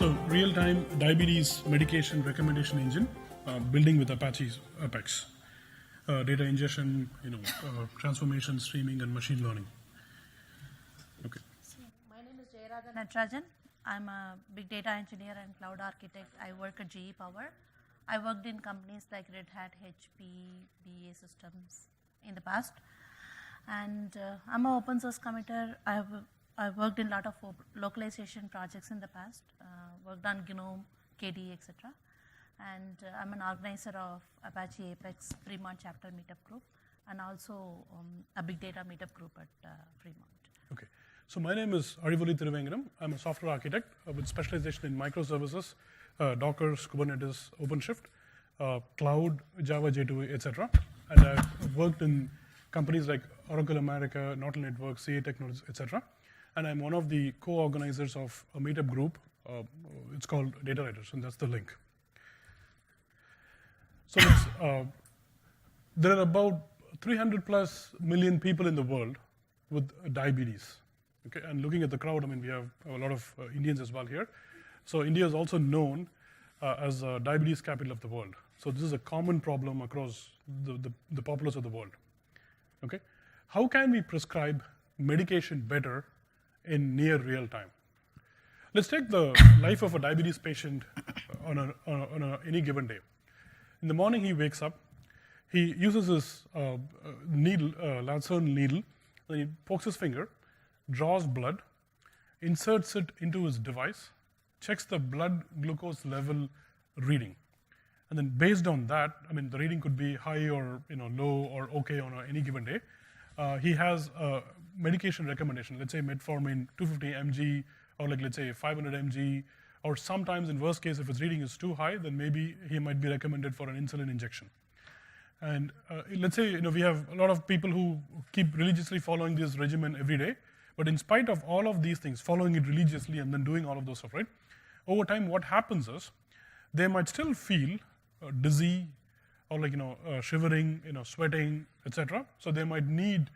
So real-time diabetes medication recommendation engine, building with Apache's Apex, data ingestion, transformation, streaming, and machine learning. Okay. So my name is Jayaradha Natarajan. I'm a big data engineer and cloud architect. I work at GE Power. I worked in companies like Red Hat, HP, BA Systems in the past. And I'm an open source committer. I've worked in a lot of localization projects in the past, worked on GNOME, KDE, etc. And I'm an organizer of Apache Apex Fremont Chapter Meetup Group, and also a big data meetup group at Fremont. Okay. So my name is Arivoli Tirouvingadame. I'm a software architect with specialization in microservices, Docker, Kubernetes, OpenShift, cloud, Java, J2E, etc. And I've worked in companies like Oracle America, Norton Networks, CA Technologies, etc. And I'm one of the co-organizers of a meetup group. It's called DataTorrent, and that's the link. So there are about 300 plus million people in the world with diabetes. Okay, and looking at the crowd, I mean, we have a lot of Indians as well here. So India is also known as a diabetes capital of the world. So this is a common problem across the populace of the world. Okay, how can we prescribe medication better in near real time? Let's take the life of a diabetes patient on any given day. In the morning, he wakes up. He uses his needle, Lanzone needle, and he pokes his finger, draws blood, inserts it into his device, checks the blood glucose level reading. And then based on that, I mean, the reading could be high or low or okay on any given day. He has a medication recommendation, let's say metformin 250 mg, or like let's say 500 mg, or sometimes in worst case, if his reading is too high, then maybe he might be recommended for an insulin injection. And let's say we have a lot of people who keep religiously following this regimen every day, but in spite of all of these things, following it religiously and then doing all of those stuff, right? Over time, what happens is they might still feel dizzy, or like shivering, sweating, etc. So they might need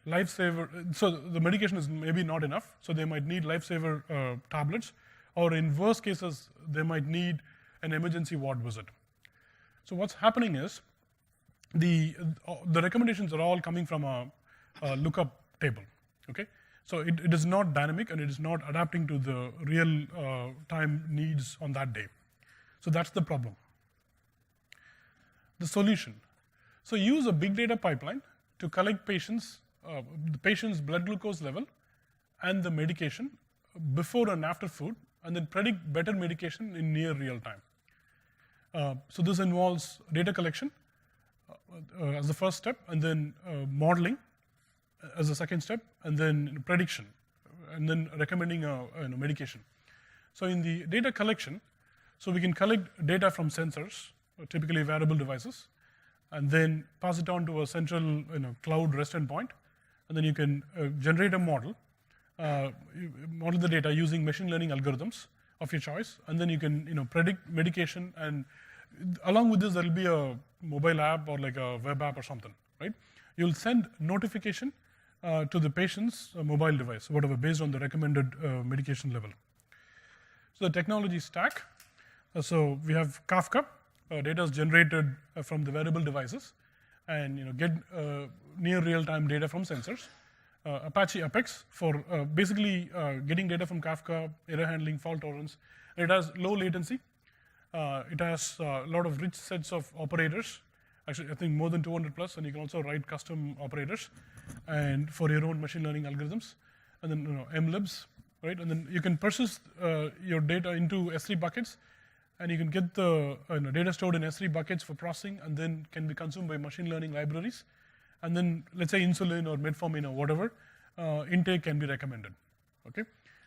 lifesaver. So the medication is maybe not enough. So they might need lifesaver tablets, or in worst cases, they might need an emergency ward visit. So what's happening is the recommendations are all coming from a lookup table. Okay, so it is not dynamic and it is not adapting to the real time needs on that day. So that's the problem. The solution. So use a big data pipeline to collect the patient's blood glucose level and the medication before and after food, and then predict better medication in near real time. So this involves data collection as the first step, and then modeling as the second step, and then prediction, and then recommending a medication. So in the data collection, so we can collect data from sensors, typically wearable devices, and then pass it on to a central cloud REST endpoint, and then you can generate a model, model the data using machine learning algorithms of your choice, and then you can predict medication, and along with this there will be a mobile app or like a web app or something, right? You'll send notification to the patient's mobile device, whatever, based on the recommended medication level. So the technology stack. So we have Kafka. Data is generated from the wearable devices, and get near real-time data from sensors. Apache Apex for basically getting data from Kafka, error handling, fault tolerance. It has low latency. It has a lot of rich sets of operators. Actually, I think more than 200 plus, and you can also write custom operators, and for your own machine learning algorithms. And then mlibs, right? And then you can persist your data into S3 buckets. And you can get the data stored in S3 buckets for processing, and then can be consumed by machine learning libraries. And then let's say insulin or metformin or whatever intake can be recommended. Okay,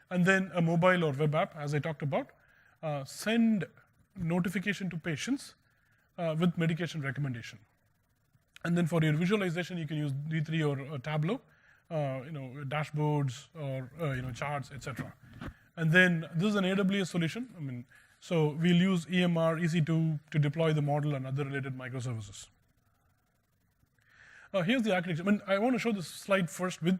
and then a mobile or web app, as I talked about, send notification to patients with medication recommendation. And then for your visualization, you can use D3 or Tableau, dashboards or charts, etc. And then this is an AWS solution. I mean. So we'll use EMR, EC2 to deploy the model and other related microservices. Here's the architecture. I mean, I want to show this slide first with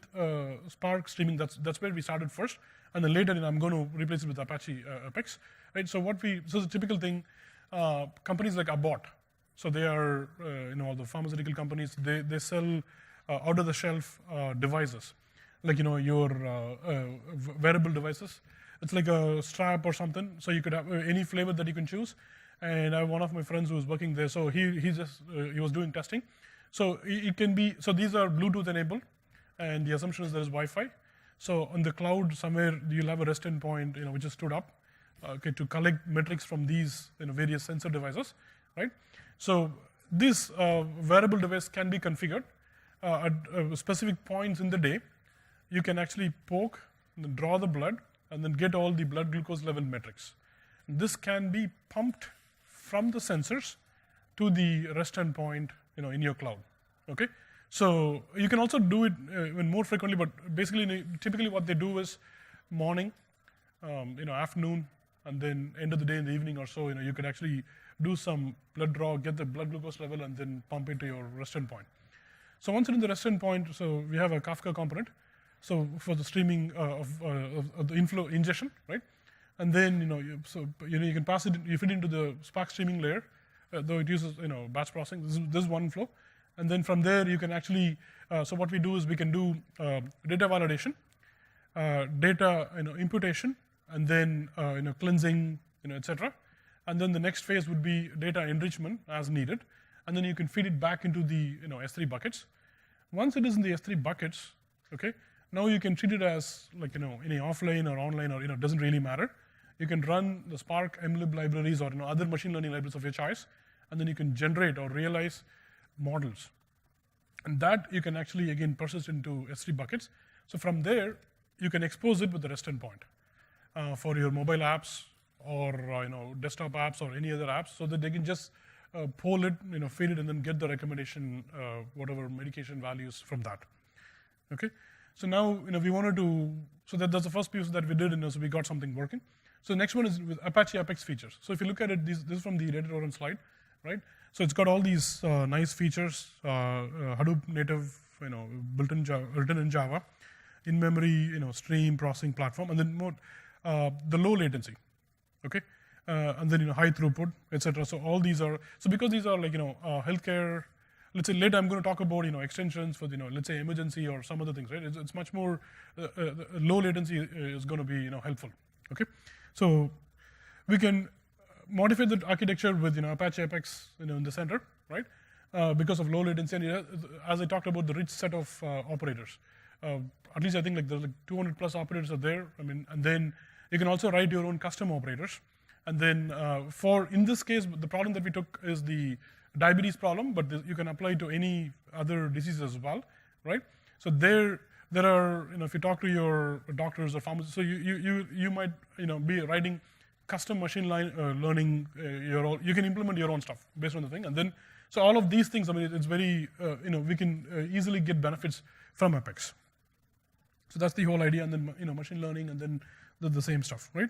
Spark streaming. That's where we started first, and then later I'm going to replace it with Apache Apex, right? So the typical thing, companies like Abbott, so they are all the pharmaceutical companies. They sell out-of-the-shelf devices, like your wearable devices. It's like a strap or something, so you could have any flavor that you can choose. And I have one of my friends who was working there, so he was doing testing. So it can be, so these are Bluetooth enabled, and the assumption is there is Wi-Fi. So on the cloud somewhere you'll have a REST endpoint, which is stood up, to collect metrics from these various sensor devices, right? So this wearable device can be configured at specific points in the day. You can actually poke, and then draw the blood, and then get all the blood glucose level metrics. This can be pumped from the sensors to the REST endpoint, in your cloud. Okay, so you can also do it even more frequently, but basically, typically what they do is morning, afternoon, and then end of the day in the evening or so. You could actually do some blood draw, get the blood glucose level, and then pump it to your REST endpoint. So once you're in the REST endpoint, so we have a Kafka component. So for the streaming of the inflow ingestion, right? And then you can pass it. You feed into the Spark streaming layer, though it uses batch processing. This is one flow, and then from there you can actually. So what we do is we can do data validation, data imputation, and then cleansing, etc. And then the next phase would be data enrichment as needed, and then you can feed it back into the S3 buckets. Once it is in the S3 buckets, okay. Now you can treat it as like any offline or online or doesn't really matter. You can run the Spark mlib libraries or other machine learning libraries of your choice, and then you can generate or realize models, and that you can actually again persist into S3 buckets. So from there you can expose it with the REST endpoint for your mobile apps or desktop apps or any other apps, so that they can just poll it, feed it, and then get the recommendation, whatever medication values from that. Okay. So now we wanted to, so that's the first piece that we did, so we got something working. So the next one is with Apache Apex features. So if you look at it, this is from the DataTorrent slide, right? So it's got all these nice features, Hadoop native, built-in written in Java, in-memory, stream processing platform, and then more the low latency, okay, and then high throughput, etc. So all these are because these are like healthcare. Let's say later I'm going to talk about extensions for let's say emergency or some other things, right? It's much more low latency is going to be helpful. Okay, so we can modify the architecture with Apache Apex in the center, right? Because of low latency, and as I talked about the rich set of operators. At least I think there's 200 plus operators are there. And then you can also write your own custom operators. And then in this case, the problem that we took is the diabetes problem, but you can apply to any other diseases as well, right? So there are, if you talk to your doctors or pharmacists, so you might be writing custom machine learning. You can implement your own stuff based on the thing, and then so all of these things. It's very we can easily get benefits from Apex. So that's the whole idea, and then machine learning, and then the same stuff, right?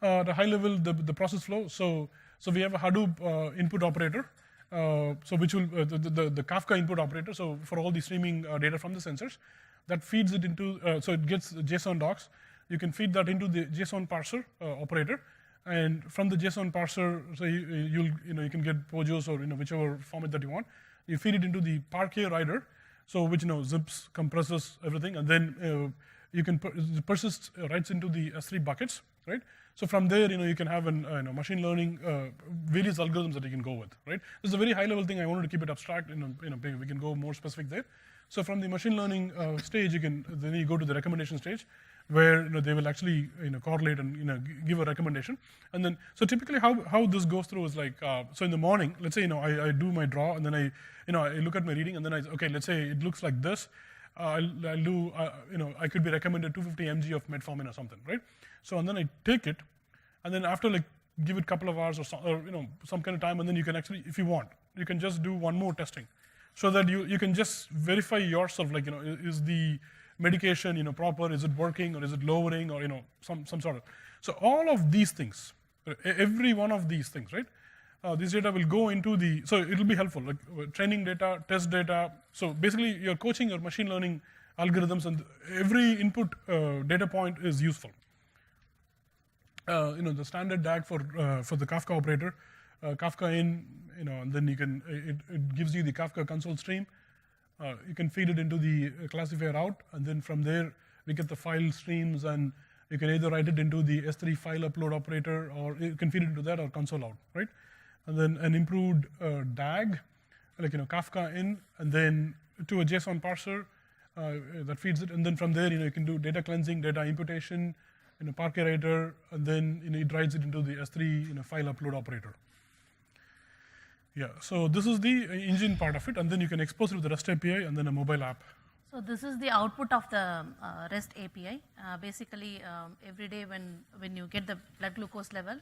The high level, the process flow. So we have a Hadoop input operator. So which will the Kafka input operator. So for all the streaming data from the sensors, that feeds it into. So it gets JSON docs. You can feed that into the JSON parser operator, and from the JSON parser, so you can get POJOs or whichever format that you want. You feed it into the Parquet writer, so which zips, compresses everything, and then you can persist writes into the S3 buckets, right? So from there, you can have machine learning, various algorithms that you can go with, right? This is a very high-level thing. I wanted to keep it abstract. We can go more specific there. So from the machine learning stage, then you go to the recommendation stage, where they will actually correlate and give a recommendation. And then so typically how this goes through is like so in the morning, let's say I do my draw, and then I look at my reading, and then okay, let's say it looks like this. I'll do I could be recommended 250 mg of metformin or something, right? So and then I take it, and then after give it a couple of hours or some kind of time, and then you can actually, if you want, you can just do one more testing, so that you can just verify yourself, is the medication proper, is it working, or is it lowering, or some sort of. So all of these things, every one of these things, right? this data will go into so it will be helpful, like training data, test data. So basically, you're coaching your machine learning algorithms, and every input data point is useful. The standard DAG for the Kafka operator, Kafka in, and then it gives you the Kafka console stream. You can feed it into the classifier out, and then from there we get the file streams, and you can either write it into the S3 file upload operator, or you can feed it into that or console out, right? And then an improved DAG, like Kafka in, and then to a JSON parser that feeds it, and then from there you can do data cleansing, data imputation, Parquet writer, and then it writes it into the S3 file upload operator. Yeah, so this is the engine part of it, and then you can expose it to the REST API and then a mobile app. So this is the output of the REST API. Basically, every day when you get the blood glucose level,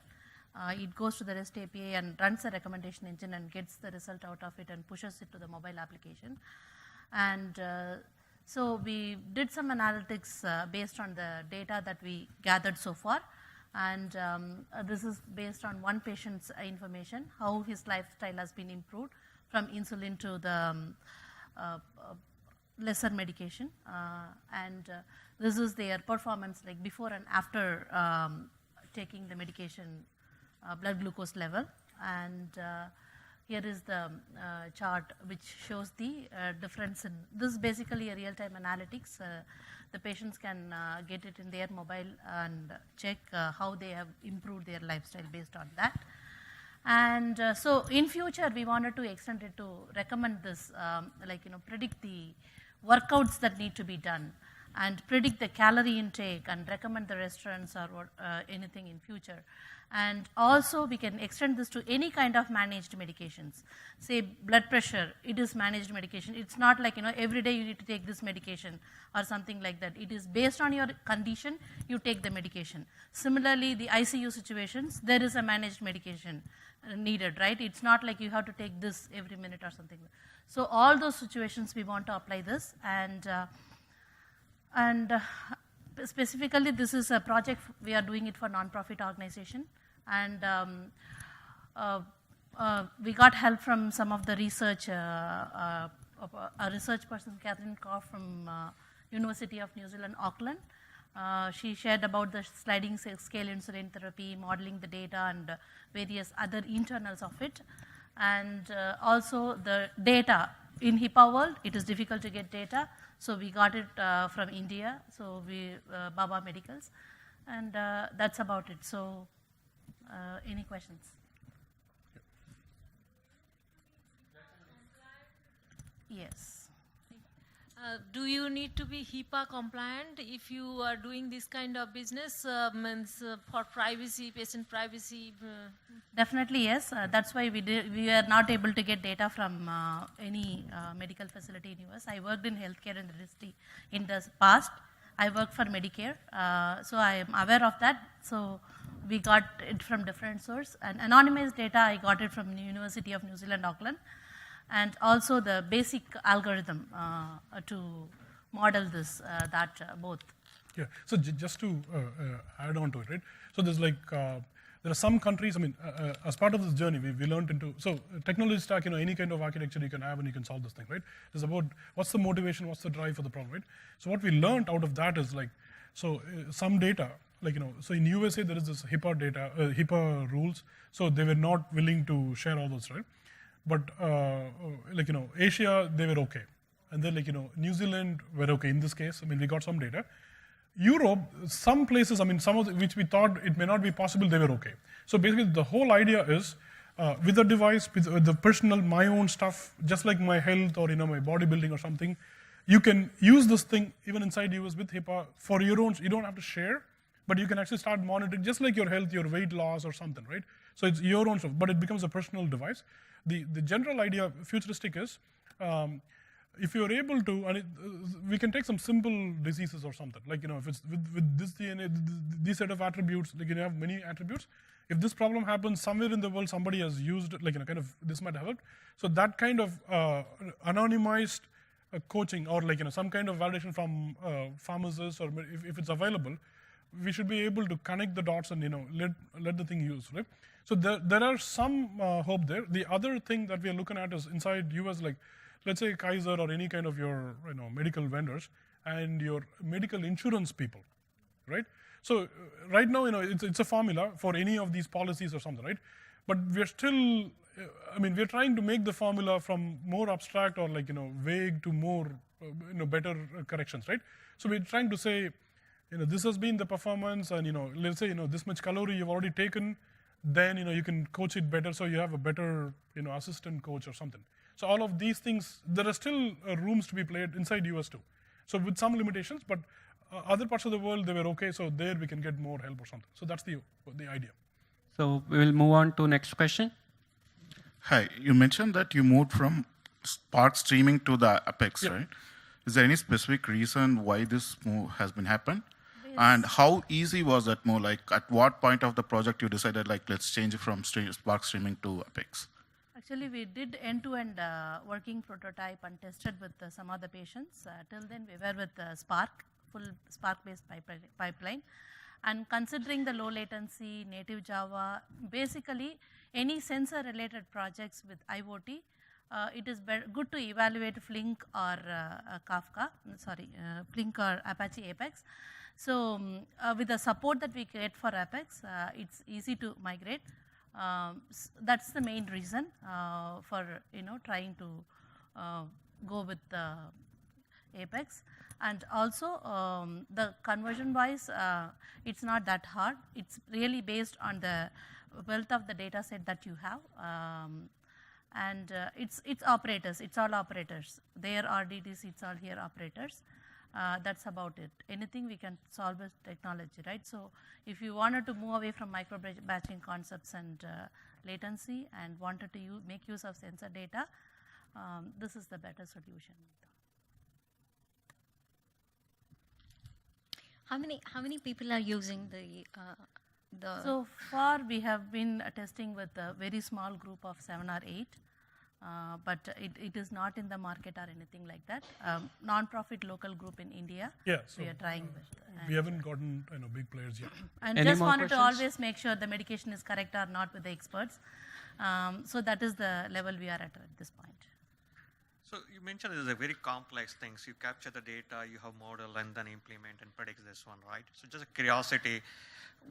it goes to the REST API and runs the recommendation engine and gets the result out of it and pushes it to the mobile application. And so we did some analytics based on the data that we gathered so far. And this is based on one patient's information, how his lifestyle has been improved from insulin to the lesser medication. And this is their performance like before and after taking the medication blood glucose level. And here is the chart which shows the difference in, this is basically a real-time analytics. The patients can get it in their mobile and check how they have improved their lifestyle based on that. And so in future, we wanted to extend it to recommend this, predict the workouts that need to be done and predict the calorie intake and recommend the restaurants or anything in future. And also we can extend this to any kind of managed medications. Say blood pressure, it is managed medication. It's not like, every day you need to take this medication or something like that. It is based on your condition, you take the medication. Similarly, the ICU situations, there is a managed medication needed, right? It's not like you have to take this every minute or something. So all those situations we want to apply this, and specifically this is a project, we are doing it for non-profit organization, and we got help from some of the research, a research person, Catherine Koff from University of New Zealand, Auckland. She shared about the sliding scale insulin therapy, modeling the data and various other internals of it. And also the data. In HIPAA world, it is difficult to get data, so we got it from India, so Baba Medicals, and that's about it. So any questions? Yes. Do you need to be HIPAA compliant if you are doing this kind of business, for privacy, patient privacy? Definitely yes. That's why we are not able to get data from any medical facility in US. I worked in healthcare industry in the past. I worked for Medicare, so I am aware of that. So we got it from different source. And anonymous data, I got it from the University of New Zealand, Auckland. And also the basic algorithm to model this, both. Yeah, so just to add on to it, right? So there's there are some countries, as part of this journey, we learned so technology stack, any kind of architecture you can have and you can solve this thing, right? It's about what's the motivation, what's the drive for the problem, right? So what we learned out of that is some data, so in USA there is this HIPAA data, HIPAA rules, so they were not willing to share all those, right? But Asia, they were okay. And then New Zealand were okay in this case. We got some data. Europe, some places, some of which we thought it may not be possible, they were okay. So basically the whole idea is with the device, with the personal, my own stuff, just like my health or my bodybuilding or something, you can use this thing even inside US with HIPAA for your own, you don't have to share, but you can actually start monitoring just like your health, your weight loss or something, right? So it's your own stuff, but it becomes a personal device. The general idea, futuristic, is if you're able to, and we can take some simple diseases or something, if it's with this DNA, this set of attributes, you have many attributes. If this problem happens somewhere in the world, somebody has used it, kind of this might have helped. So that kind of anonymized coaching or some kind of validation from pharmacists, or if it's available, we should be able to connect the dots and let the thing use, right? So there are some hope there. The other thing that we are looking at is inside US, like let's say Kaiser or any kind of your medical vendors and your medical insurance people, right? So right now, it's a formula for any of these policies or something, right? But we're still, we're trying to make the formula from more abstract or vague to more, better corrections, right? So we're trying to say, this has been the performance, and let's say this much calorie you've already taken, then you can coach it better, so you have a better assistant coach or something. So all of these things, there are still rooms to be played inside US too. So with some limitations, but other parts of the world, they were okay, so there we can get more help or something. So that's the idea. So we will move on to next question. Hi, you mentioned that you moved from Spark streaming to the Apex, right? Is there any specific reason why this move has been happened? Yes. And how easy was that move? Like at what point of the project you decided let's change it from Spark streaming to Apex? Actually, we did end-to-end working prototype and tested with some of the patients. Till then, we were with Spark, full Spark-based pipeline. And considering the low latency, native Java, basically any sensor-related projects with IoT, it is good to evaluate Flink or Flink or Apache Apex. So with the support that we get for Apex, it's easy to migrate. That's the main reason for trying to go with Apex. And also the conversion wise, it's not that hard. It's really based on the wealth of the data set that you have. And it's operators, it's all operators. There RDTs, it's all here operators. That's about it. Anything we can solve with technology, right? So if you wanted to move away from micro batching concepts and latency and wanted to make use of sensor data, this is the better solution. How many people are using the So far we have been testing with a very small group of 7 or 8. But it is not in the market or anything like that. Non-profit local group in India. Yeah, so we are trying with. We haven't gotten big players yet. And Any just more wanted questions? to always make sure the medication is correct or not with the experts. So that is the level we are at this point. So you mentioned it is a very complex thing. So you capture the data, you have model, and then implement and predict this one, right? So just a curiosity,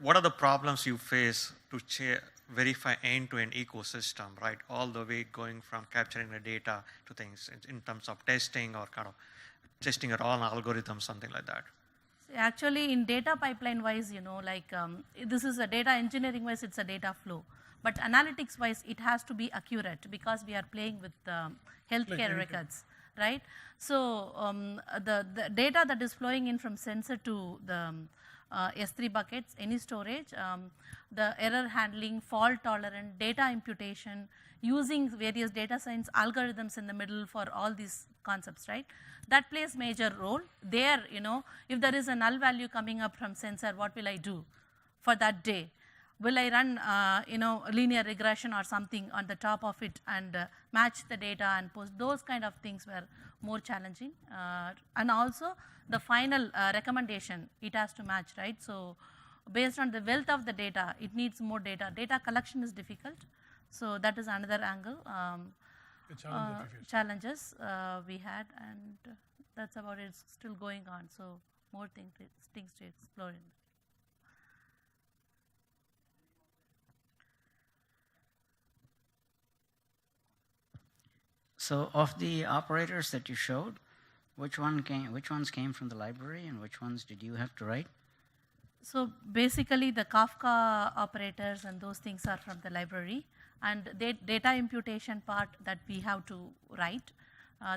what are the problems you face to verify end-to-end ecosystem, right? All the way going from capturing the data to things in terms of testing or kind of testing your own algorithm, something like that. So actually, in data pipeline wise, this is a data engineering wise, it's a data flow. But analytics wise, it has to be accurate because we are playing with healthcare records, right? So the data that is flowing in from sensor to the S3 buckets, any storage, the error handling, fault tolerant, data imputation, using various data science algorithms in the middle for all these concepts, right? That plays major role. There, if there is a null value coming up from sensor, what will I do for that day? Will I run, linear regression or something on the top of it and match the data and post? Those kind of things were more challenging. And also the final recommendation, it has to match, right? So based on the wealth of the data, it needs more data. Data collection is difficult. So that is another angle. Challenges we had, and that's about it. It's still going on. So more things to explore in. So of the operators that you showed, which ones came from the library and which ones did you have to write? So basically the Kafka operators and those things are from the library, and the data imputation part that we have to write,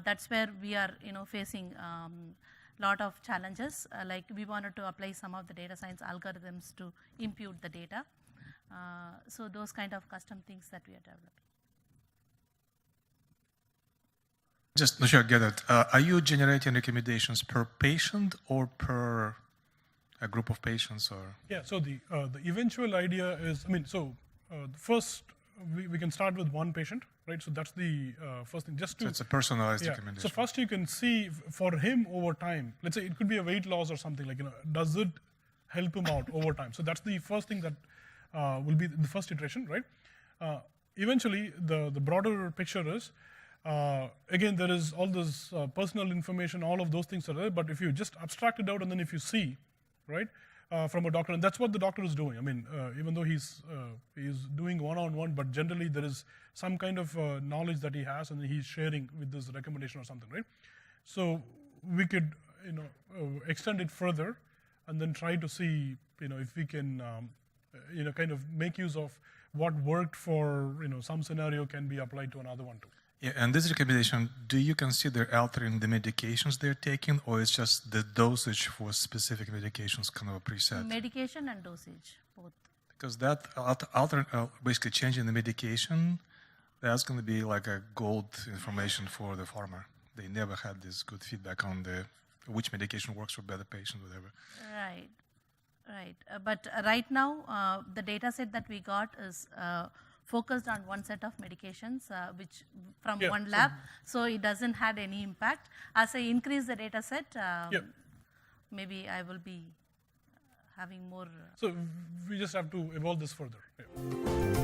that's where we are facing lot of challenges. Like we wanted to apply some of the data science algorithms to impute the data. So those kind of custom things that we are developing. Just not sure I get it. Are you generating recommendations per patient or per a group of patients? Or yeah, so the eventual idea is, first we can start with one patient, right? So that's the first thing. Just to, so it's a personalized recommendation. So first you can see for him over time, let's say it could be a weight loss or something, like, does it help him out over time. So that's the first thing that will be the first iteration, right? Eventually, the broader picture is, again, there is all this personal information, all of those things are there, but if you just abstract it out and then if you see, right, from a doctor, and that's what the doctor is doing. I mean, even though he's doing one-on-one, but generally there is some kind of knowledge that he has and he's sharing with this recommendation or something, right? So we could, extend it further and then try to see, if we can, kind of make use of what worked for, some scenario can be applied to another one too. Yeah, and this recommendation, do you consider altering the medications they're taking, or it's just the dosage for specific medications kind of preset? Medication and dosage, both. Because that basically changing the medication, that's going to be like a gold information for the farmer. They never had this good feedback on which medication works for better patients, whatever. Right. But right now, the data set that we got is focused on one set of medications, which from one lab, so it doesn't had any impact. As I increase the data set, maybe I will be having more. So we just have to evolve this further. Yeah.